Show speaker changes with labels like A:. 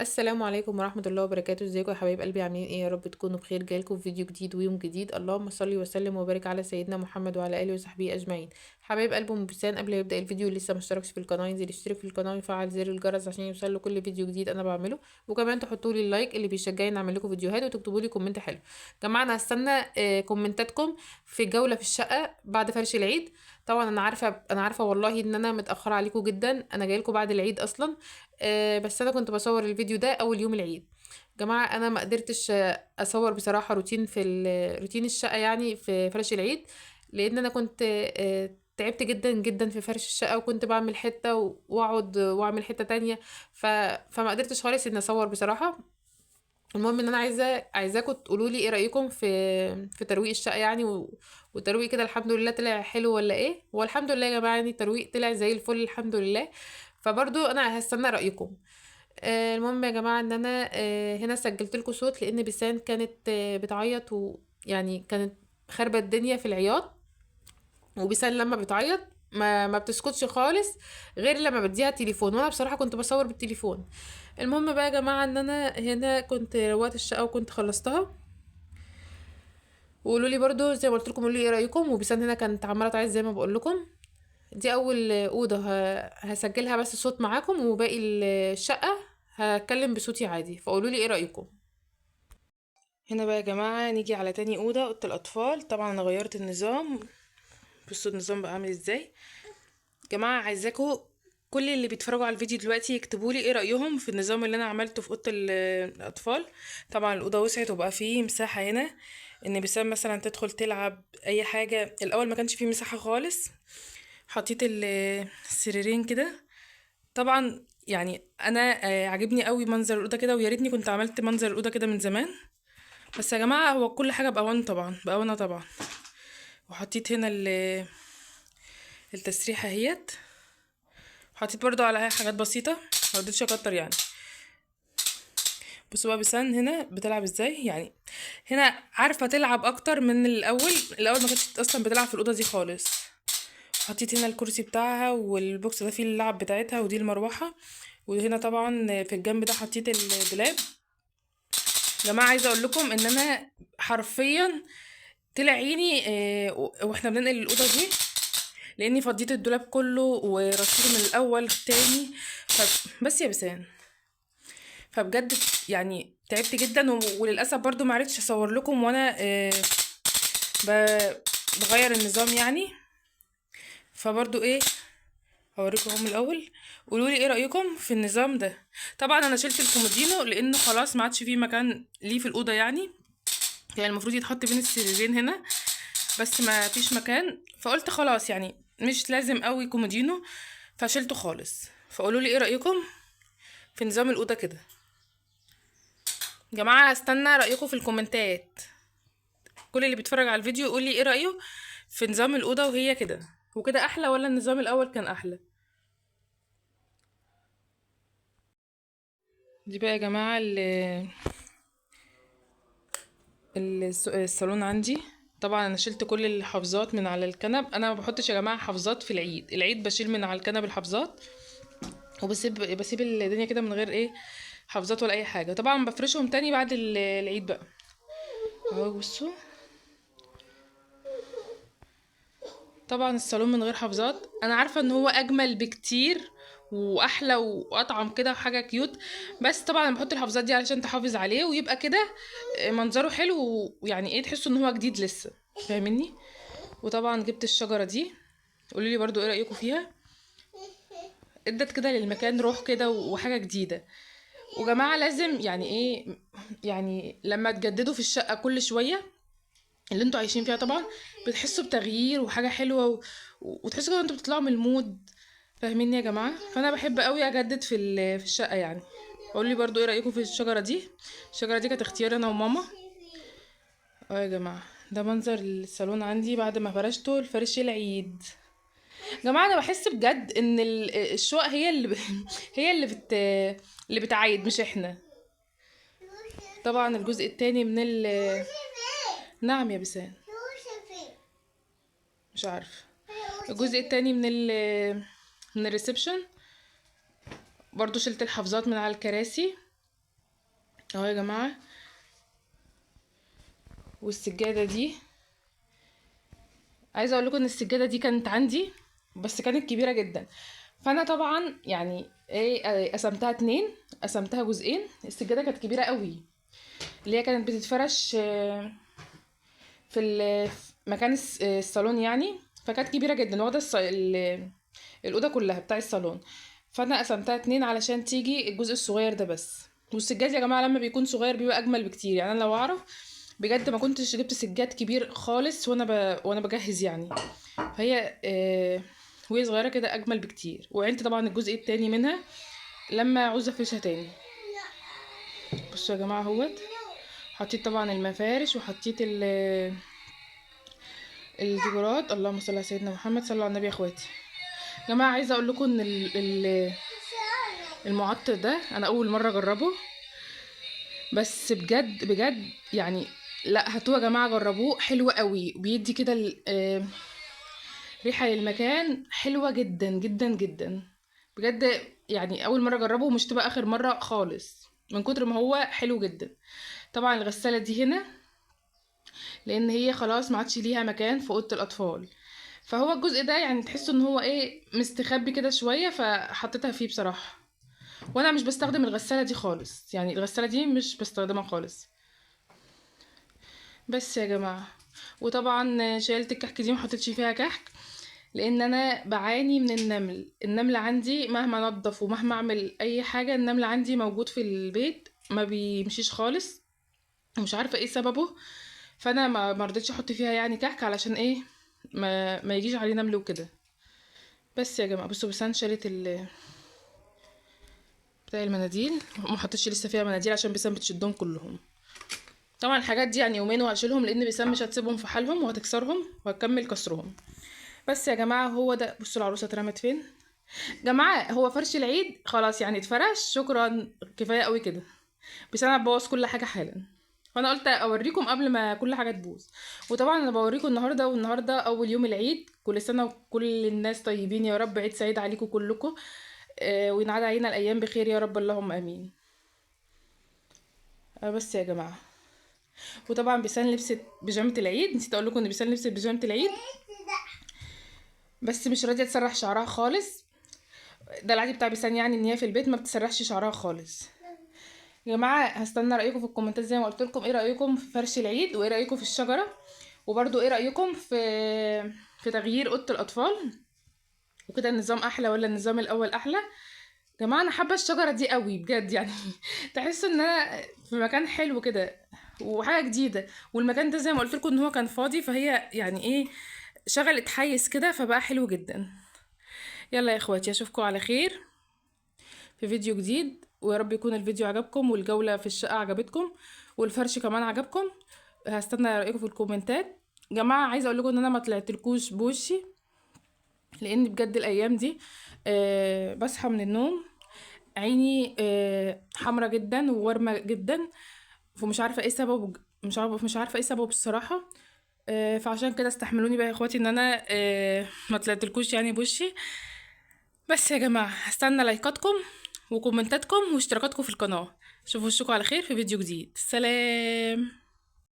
A: السلام عليكم ورحمة الله وبركاته. ازيكم يا حبايب قلبي؟ عاملين ايه؟ يا رب تكونوا بخير. جايلكم في فيديو جديد ويوم جديد. اللهم صل وسلم وبارك على سيدنا محمد وعلى اله وصحبه اجمعين. حبايب قلب ام بسان، قبل ما يبدأ الفيديو اللي لسه مشتركش في القناة ينزل يشترك في القناة ويفعل زر الجرس عشان يوصل له كل فيديو جديد انا بعمله، وكمان تحطوا لي اللايك اللي بيشجعني اعمل لكم فيديوهات، وتكتبوا لي كومنت حلو. جماعة انا هستنى كومنتاتكم في جولة في الشقة بعد فرش العيد. طبعا انا عارفة والله ان انا متأخرة عليكم جدا، انا جايلكم بعد العيد اصلا. بس انا كنت بصور الفيديو ده اول يوم العيد. جماعه انا ما قدرتش اصور بصراحه روتين روتين الشقه يعني في فرش العيد، لان انا كنت تعبت جدا جدا في فرش الشقه، وكنت بعمل حته واقعد واعمل حته تانية. ف... فما قدرتش خالص ان اصور بصراحه. المهم ان انا عايزاكم تقولوا لي ايه رايكم في ترويق الشقه يعني والترويق كده الحمد لله طلع حلو ولا ايه؟ والحمد لله يا جماعه يعني الترويق طلع زي الفل الحمد لله. فبرضو انا هستنى رايكم. المهم يا جماعه ان انا هنا سجلت لكم صوت لان بيسان كانت بتعيط، ويعني كانت خربت الدنيا في العياط. وبيسان لما بتعيط ما بتسكتش خالص غير لما بديها تليفون، وانا بصراحه كنت بصور بالتليفون. المهم بقى يا جماعه ان انا هنا كنت روقت الشقه وكنت خلصتها. وقولوا لي برضو زي ما قلت لكم، قولوا لي ايه رايكم. وبيسان هنا كانت عماله تعيط زي ما بقول لكم. دي اول اوضه هسجلها بس صوت معاكم، وباقي الشقه هتكلم بصوتي عادي. فقولوا لي ايه رايكم. هنا بقى يا جماعه نيجي على تاني اوضه الاطفال. طبعا انا غيرت النظام، بصوا النظام بقى عامل ازاي. جماعه عايزاكم كل اللي بيتفرجوا على الفيديو دلوقتي يكتبوا لي ايه رايهم في النظام اللي انا عملته في اوضه الاطفال. طبعا الاوضه وسعت وبقى فيه مساحه هنا ان بسام مثلا تدخل تلعب اي حاجه. الاول ما كانش فيه مساحه خالص. حطيت السريرين كده. طبعا يعني انا عاجبني قوي منظر الاوضه كده، ويا ريتني كنت عملت منظر الاوضه كده من زمان. بس يا جماعه هو كل حاجه بأوان طبعا بأوانها طبعا. وحطيت هنا التسريحه اهيت. حطيت برضو على حاجات بسيطه، ما رضيتش اكتر يعني. بصوا بقى بسان هنا بتلعب ازاي يعني. هنا عارفه تلعب اكتر من الاول ما كانتش اصلا بتلعب في الاوضه دي خالص. حطيت هنا الكرسي بتاعها، والبوكس ده فيه اللعب بتاعتها، ودي المروحه. وهنا طبعا في الجنب ده حطيت الدولاب. يا جماعه عايزه اقول لكم ان انا حرفيا طلع عيني واحنا بننقل الاوضه دي، لاني فضيت الدولاب كله ورصيته من الاول تاني. بس يا بسان، فبجد يعني تعبت جدا وللاسف برضو ما عرفتش اصور لكم وانا بغير النظام يعني. فبرضو ايه، هوريكم هم الاول. قولوا لي ايه رايكم في النظام ده. طبعا انا شلت الكومودينو لانه خلاص ما عادش فيه مكان ليه في الاوضه يعني. كان المفروض يتحط بين السريرين هنا، بس ما فيش مكان، فقلت خلاص يعني مش لازم قوي كومودينو، فشلته خالص. فقولوا لي ايه رايكم في نظام الاوضه كده. جماعه هستنى رايكم في الكومنتات. كل اللي بيتفرج على الفيديو يقول لي ايه رايه في نظام الاوضه وهي كده وكده، احلى ولا النظام الاول كان احلى. دي بقى يا جماعه الصالون عندي. طبعا انا شلت كل الحفاظات من على الكنب. انا ما بحطش يا جماعه حفاظات في العيد بشيل من على الكنب الحفاظات، وبسيب الدنيا كده من غير ايه حفاظات ولا اي حاجه. طبعا بفرشهم تاني بعد العيد بقى. اهو بصوا، طبعا الصالون من غير حفاظات انا عارفه ان هو اجمل بكتير واحلى واطعم كده وحاجه كيوت. بس طبعا انا بحط الحفاظات دي علشان تحافظ عليه ويبقى كده منظره حلو، ويعني ايه تحسوا ان هو جديد لسه. فاهميني؟ وطبعا جبت الشجره دي. قولوا لي برضو ايه رايكم فيها. ادت كده للمكان روح كده وحاجه جديده. وجماعه لازم يعني ايه، يعني لما تجددوا في الشقه كل شويه اللي انتوا عايشين فيها طبعا بتحسوا بتغيير وحاجه حلوه وتحسوا كده انتوا بتطلعوا من المود. فاهميني يا جماعه؟ فانا بحب قوي اجدد في الشقه يعني. قولوا لي برضو ايه رايكم في الشجره دي. الشجره دي كانت اختياري انا وماما. اه يا جماعه ده منظر الصالون عندي بعد ما فرشته الفرش العيد. جماعة انا بحس بجد ان الشقق هي هي اللي بتعيد مش احنا. طبعا الجزء التاني من نعم يا بسان، مش عارفه. الجزء التاني من الريسبشن برضو شلت الحفاظات من على الكراسي. اهو يا جماعه. والسجاده دي عايزه اقول لكم ان السجاده دي كانت عندي بس كانت كبيره جدا، فانا طبعا يعني ايه قسمتها اتنين، قسمتها جزئين. السجاده كانت كبيره قوي، اللي هي كانت بتتفرش في مكان الصالون يعني، فكانت كبيره جدا واخده الاوضه كلها بتاع الصالون. فانا قسمتها اتنين علشان تيجي الجزء الصغير ده بس. والسجاد يا جماعه لما بيكون صغير بيبقى اجمل بكتير، يعني انا لو اعرف بجد ما كنتش جبت سجاد كبير خالص وانا بجهز يعني. فهي وهي صغيره كده اجمل بكتير. وعندي طبعا الجزء التاني منها لما عاوزه افرشها تاني. بصوا يا جماعه اهوت، حطيت طبعا المفارش وحطيت الديكورات. اللهم صل على سيدنا محمد، صلوا على النبي يا اخواتي. يا جماعه عايزه اقول لكم ان المعطر ده انا اول مره اجربه، بس بجد بجد يعني لا هاتوه يا جماعه جربوه، حلو قوي، بيدي كده ريحه للمكان حلوه جدا جدا جدا بجد. يعني اول مره اجربه ومش تبقى اخر مره خالص من كتر ما هو حلو جدا. طبعا الغساله دي هنا لان هي خلاص ما عادش ليها مكان في اوضه الاطفال، فهو الجزء ده يعني تحسوا ان هو ايه مستخبي كده شويه، فحطيتها فيه بصراحه. وانا مش بستخدم الغساله دي خالص، يعني الغساله دي مش بستخدمها خالص. بس يا جماعه، وطبعا شيلت الكحك دي محطتش فيها كحك لان انا بعاني من النمل عندي مهما نضف ومهما اعمل اي حاجه النمل عندي موجود في البيت ما بيمشيش خالص، ومش عارفه ايه سببه. فانا ما رضيتش احط فيها يعني كحك علشان ايه ما يجيش عليه نمل وكده. بس يا جماعه بصوا، بس انا شالت بتاع المناديل، ما حطيتش لسه فيها مناديل عشان بسام بتشدهم كلهم. طبعا الحاجات دي يعني يومين وهشيلهم لان بسام مش هتسيبهم في حالهم وهتكسرهم وهتكمل كسرهم. بس يا جماعه هو ده. بصوا العروسه اترمت فين. جماعه هو فرش العيد خلاص يعني اتفرش، شكرا كفايه قوي كده. بس انا ببوظ كل حاجه حالا، فانا قلت اوريكم قبل ما كل حاجه تبوظ. وطبعا انا بوريكم النهارده، والنهارده اول يوم العيد. كل سنه وكل الناس طيبين يا رب، عيد سعيد عليكم كلكم. وينعاد علينا الايام بخير يا رب، اللهم امين. بس يا جماعه، وطبعا بيسان لبست بيجامه العيد. نسيت اقول لكم ان بيسان لبست بيجامه العيد، بس مش راضيه تسرح شعرها خالص. ده العادي بتاع بيسان، يعني ان هي في البيت ما بتسرحش شعرها خالص. يا جماعه هستنى رايكم في الكومنتات زي ما قلت لكم، ايه رايكم في فرش العيد، وايه رايكم في الشجره، وبرضو ايه رايكم في تغيير اوضه الاطفال، وكده النظام احلى ولا النظام الاول احلى. يا جماعه انا حابه الشجره دي قوي بجد يعني تحسوا ان انا في مكان حلو كده وحاجه جديده. والمكان ده زي ما قلت لكم ان هو كان فاضي، فهي يعني ايه شغلت حيز كده فبقى حلو جدا. يلا يا اخواتي اشوفكم على خير في فيديو جديد، ويا رب يكون الفيديو عجبكم والجولة في الشقة عجبتكم والفرش كمان عجبكم. هستنى رأيكم في الكومنتات. جماعة عايزة اقول لكم ان انا ما طلعتلكوش بوشي لان بجد الايام دي بصحى من النوم عيني حمرة جدا وورمة جدا، ومش عارفة ايه سببه، مش عارفة ايه سببه الصراحة. فعشان كده استحملوني بقى يا اخواتي ان انا ما طلعتلكوش يعني بوشي. بس يا جماعة هستنى لايكاتكم وكومنتاتكم واشتراكاتكم في القناة. اشوفوا وشكم على خير في فيديو جديد. سلام.